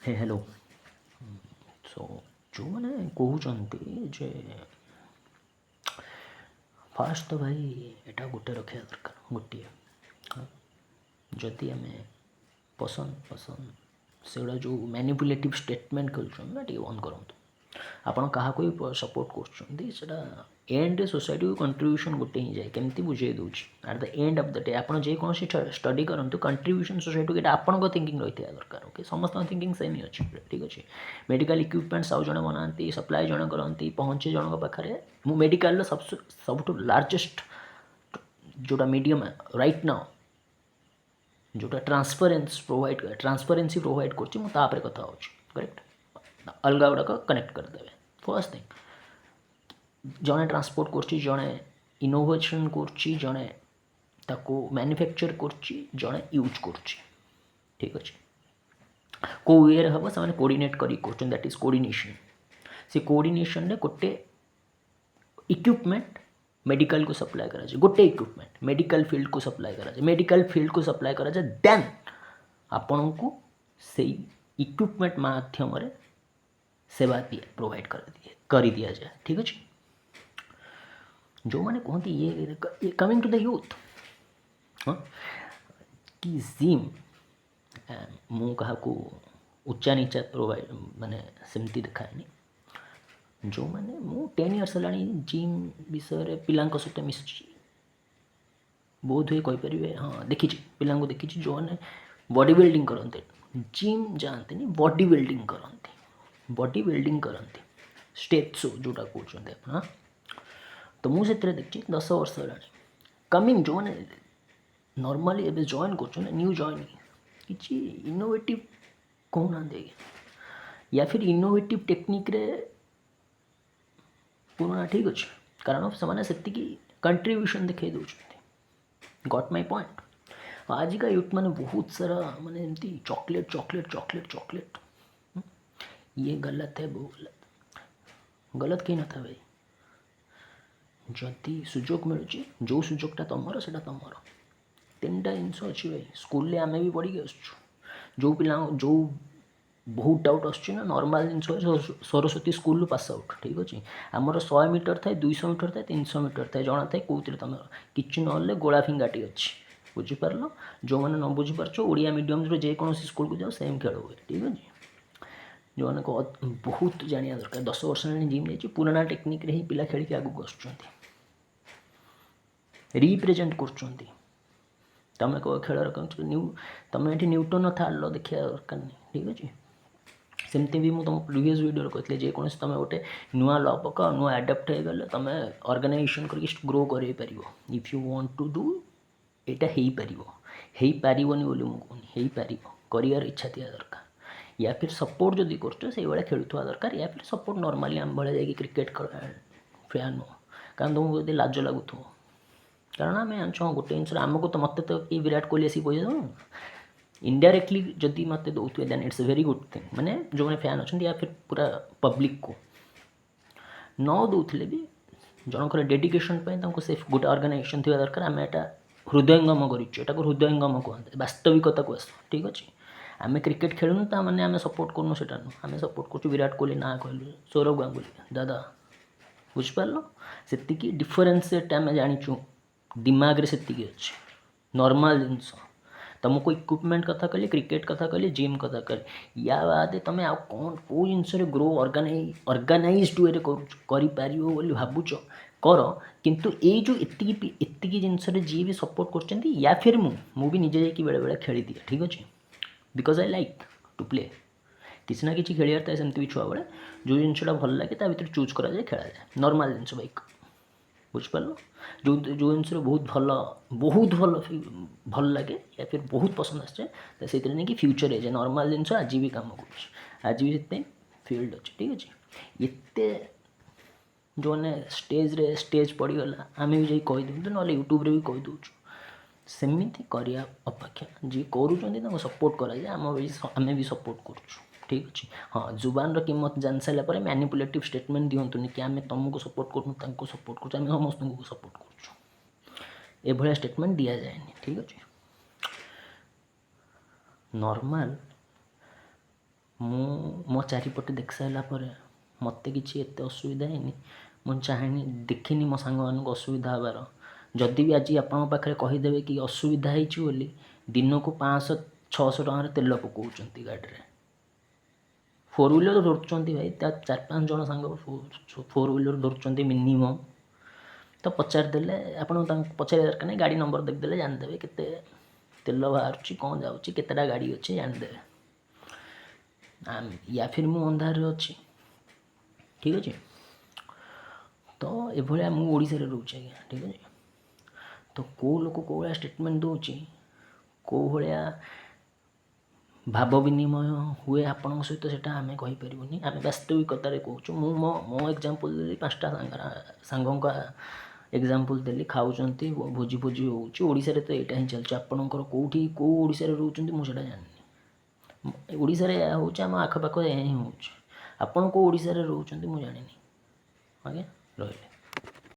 Hello सो जो मैंने कहते जे फास्ट तो भाई एटा गोटे रखा दरकार गोटे जदि आम पसंद पसंद से जो मैनिपुलेटिव स्टेटमेंट कर बंद करूँ आपण क्या सपोर्ट कर एंड सोसाइटी को कंट्रीब्यूशन गोटे ही जाए केमती बुझे दूसरी at the end of the day आप जेकोसी स्टडी करूँ कंट्रीब्यूशन सोसाइटी को आपण थिंकिंग रही है दरकार ओके समस्त थिंकिंग सेम ही अच्छे ठीक अच्छे मेडिकल इक्विपमेंट्स आउ जड़े बनाती सप्लाई जड़े करती पहुँचे जन पाखे मेडिकल सब लार्जेस्ट जोटा मीडियम राइट नाउ जोटा ट्रांसपेरेन्सी प्रोवाइड कर कथा हो करेक्ट अलग गुड़ाक कनेक्ट करदे फर्स्ट थिंग जड़े ट्रांसपोर्ट कर जड़े इनोवेशन कर जड़े ताको मैन्युफैक्चर कर जड़े यूज कर ठीक अच्छे को वे हम से कोऑर्डिनेट करी दैट इज कोऑर्डिनेशन से कोऑर्डिनेशन रे गोटे इक्विपमेंट मेडिकल को सप्लाई करा जाए गोटे इक्विपमेंट मेडिकल फील्ड को सप्लाई करा जाए मेडिकल फील्ड को सप्लाई करा जाए देन आपण को से इक्विपमेंट माध्यम सेवा दिए प्रोवाइड कर दिया जाए ठीक अच्छे जो मैंने कहती ये कमिंग टू द यूथ हाँ कि जिम मु क्या उच्चा नीचा प्रोवाइड माने सेमती देखाएनि जो मैंने मु 10 इयर्स है जिम विषय पिला सहित मिसुची बहुत हुए कहींपर हाँ देखी पिला देखी जो मैंने बॉडी बिल्डिंग करते जिम जाते बॉडी बिल्डिंग करते स्टेज शो जोटा कहते हाँ तो मुझे देखी 10 वर्ष है कमिंग जो मैंने नॉर्मली एवं जॉइन कर न्यू जॉइन कि इनोवेटिव कहना या फिर इनोवेटिव टेक्निक रे पुराना ठीक अच्छे कारण से कंट्रीब्यूशन देखा दूसरी गॉट माय पॉइंट आजिका यूथ मैंने बहुत सारा माने एमती चॉकलेट चॉकलेट चॉकलेट चॉकलेट ये गलत है वो गलत कहीं ना था भाई जदि सुजोग मिलूँ जो सुजोगटा तुमर से तुमर 3टा जिनस अच्छी भाई स्कूल आम भी पढ़ी जो पिला जो बहुत डाउट आसूँ नॉर्मल जिन सरस्वती स्कूल पास आउट ठीक अच्छे आमर 100 मीटर थाए 200 मीटर थाए 300 मीटर थाए जना थाए कौन तुम कि ना गोला फिंगाटी अच्छी बुझीपार जो मैंने न बुझीपार ओडिया मीडियम जेकोसी स्कूल को जाओ सेम खेल हुए ठीक अच्छे जो मैंने बहुत जाना दरकार 10 वर्ष जिम जाइए पुराना टेक्निक रे ही पिला खेल आगू आसुँच रिप्रेजेंट कर तुम कह खेल न्यू तुम ये न्यूटन था लो देखा दरकार नहीं ठीक अच्छे सेमती भी मुझे तुम प्रिवियस वीडियो कहती जेकोसी तुम गोटे नुआ ल पका नुआ आडाप्ट हो गले तुम ऑर्गेनाइजेशन करके ग्रो कर if you want to do एटा हो पारनी बोली मुझे कर इच्छा थी दरकार या फिर सपोर्ट जदि कर खेलुवा दरकार या फिर सपोर्ट नॉर्मली आम भाई जाकि क्रिकेट फैन हो कारण तुमको जब लाज लगुव कारण आम जानच गोटे जिन आमको तो मत तो कि विराट कोहली आसी पैसा दो इनडायरेक्टली जदि मत दौथे then it's very good thing मैंने जो मैंने फैन अच्छा या फिर पूरा पब्लिक को न दौले भी जनकर डेडिकेशन से गोटे ऑर्गेनाइजेशन थी दरकार आम एटा हृदयंगम कर हृदयंगम कहते वास्तविकता को आस ठीक अच्छे आम क्रिकेट खेलुन तो मैंने आम सपोर्ट करूँ से आम सपोर्ट कर विराट कोहली ना कहलु सौरभ गांगुली दादा बुझिपार से डिफरेन्सीएट आम जाचु दिमाग से अच्छे नॉर्मल जिनस तुमको इक्विपमेंट कथा कहली क्रिकेट कथा कहली जिम कथा कहली या बाद तुम आ कौन कौ जिन ग्रो ऑर्गेनाइज्ड वे कर भावुच कर किंतु ये जो एतिकी जिनस जी भी सपोर्ट कर या फिर मुझे निजे जाकि बेले बेले खेली दिए ठीक अच्छे because I like to play किसी ना कि खेल था सेमती भी छुआ बेले जो जिनसा भल लगे भर चूज करा जाए खेला जाए नॉर्मल जिनस बाइक बुझिपार जो जो जिन बहुत भल लगे या फिर बहुत पसंद आसे से नहीं कि फ्यूचर है नॉर्मल जिनस आज भी कम कर आज भी से फील्ड अच्छे ठीक अच्छे ये जो मैंने स्टेज पड़गला आम भी जाकि कहीदे ना यूट्यूब भी कहीदे सेमती करने अपेक्षा जी कर सपोर्ट कराए आम भी सपोर्ट कर ठीक अच्छे हाँ जुबान कीमत जान सारापर मैनिपुलेटिव स्टेटमेंट दिंतुनि कि आम तुमको सपोर्ट करूँ सपोर्ट कर समस्त को सपोर्ट कर स्टेटमेंट दि जाए ठीक अच्छे नॉर्मल ମୁଁ ମୋ ଚାରିପଟେ ଦେଖି ସାରିଲା ପରେ ମୋତେ କିଛି ଏତେ ଅସୁବିଧା ହେଇନି। ମୁଁ ଚାହେଁନି ଦେଖିନି ମୋ ସାଙ୍ଗମାନଙ୍କୁ ଅସୁବିଧା ହେବାର। ଯଦି ବି ଆଜି ଆପଣଙ୍କ ପାଖରେ କହିଦେବେ କି ଅସୁବିଧା ହେଇଛି ବୋଲି, ଦିନକୁ 500-600 ଟଙ୍କାର ତେଲ ପକାଉଛନ୍ତି ଗାଡ଼ିରେ। 4 ହ୍ୱିଲର ଧରୁଛନ୍ତି ଭାଇ, ତା 4-5 ଜଣ ସାଙ୍ଗ 4 ହ୍ୱିଲର ଧରୁଛନ୍ତି ମିନିମମ୍। ତ ପଚାରିଦେଲେ ଆପଣ ତାଙ୍କୁ ପଚାରିବା ଦରକାର ନାହିଁ, ଗାଡ଼ି ନମ୍ବର ଦେଖିଦେଲେ ଜାଣିଦେବେ କେତେ ତେଲ ବାହାରୁଛି, କ'ଣ ଯାଉଛି, କେତେଟା ଗାଡ଼ି ଅଛି ଜାଣିଦେବେ। ୟା ଫିର୍ ମୁଁ ଅନ୍ଧାରରେ ଅଛି, ଠିକ୍ ଅଛି। ତ ଏଭଳିଆ ମୁଁ ଓଡ଼ିଶାରେ ରହୁଛି ଆଜ୍ଞା, ଠିକ୍ ଅଛି। ତ କେଉଁ ଲୋକ କେଉଁ ଭଳିଆ ଷ୍ଟେଟମେଣ୍ଟ ଦେଉଛି, କେଉଁ ଭଳିଆ ଭାବ ବିନିମୟ ହୁଏ ଆପଣଙ୍କ ସହିତ, ସେଇଟା ଆମେ କହିପାରିବୁନି। ଆମେ ବାସ୍ତବିକତାରେ କହୁଛୁ। ମୁଁ ମୋ ଏକ୍ଜାମ୍ପଲ୍ ଦେଲି, 5ଟା ସାଙ୍ଗଙ୍କ ଏକ୍ଜାମ୍ପଲ୍ ଦେଲି, ଖାଉଛନ୍ତି, ଭୋଜି ହେଉଛି। ଓଡ଼ିଶାରେ ତ ଏଇଟା ହିଁ ଚାଲିଛି। ଆପଣଙ୍କର କେଉଁ ଓଡ଼ିଶାରେ ରହୁଛନ୍ତି ମୁଁ ସେଇଟା ଜାଣିନି। ଓଡ଼ିଶାରେ ଏହା ହେଉଛି, ଆମ ଆଖପାଖ ଏହା ହିଁ ହେଉଛି। ଆପଣ କେଉଁ ଓଡ଼ିଶାରେ ରହୁଛନ୍ତି ମୁଁ ଜାଣିନି। ଆଜ୍ଞା, ରହିଲି।